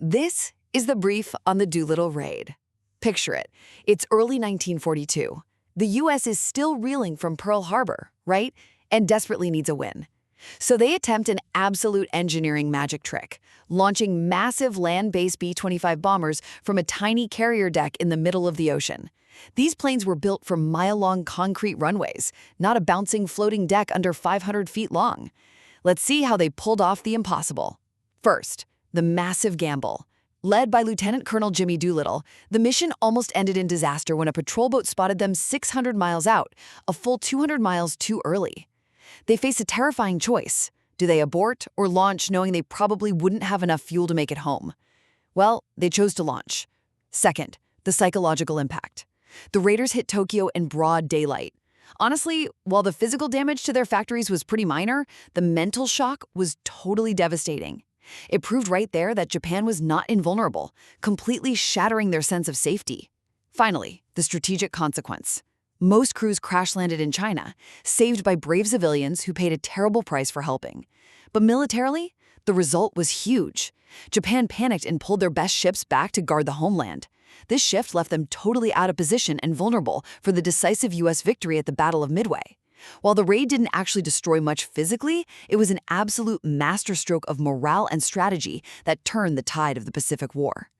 This is the brief on the Doolittle raid. Picture it. It's early 1942. The U.S. is still reeling from Pearl Harbor, right? And desperately needs a win. So they attempt an absolute engineering magic trick, launching massive land-based B-25 bombers from a tiny carrier deck in the middle of the ocean. These planes were built for mile-long concrete runways, not a bouncing floating deck under 500 feet long. Let's see how they pulled off the impossible. First, the massive gamble. Led by Lieutenant Colonel Jimmy Doolittle, the mission almost ended in disaster when a patrol boat spotted them 600 miles out, a full 200 miles too early. They face a terrifying choice. Do they abort or launch knowing they probably wouldn't have enough fuel to make it home? Well, they chose to launch. Second, the psychological impact. The raiders hit Tokyo in broad daylight. Honestly, while the physical damage to their factories was pretty minor, the mental shock was totally devastating. It proved right there that Japan was not invulnerable, completely shattering their sense of safety. Finally, the strategic consequence. Most crews crash-landed in China, saved by brave civilians who paid a terrible price for helping. But militarily, the result was huge. Japan panicked and pulled their best ships back to guard the homeland. This shift left them totally out of position and vulnerable for the decisive U.S. victory at the Battle of Midway. While the raid didn't actually destroy much physically, it was an absolute masterstroke of morale and strategy that turned the tide of the Pacific War.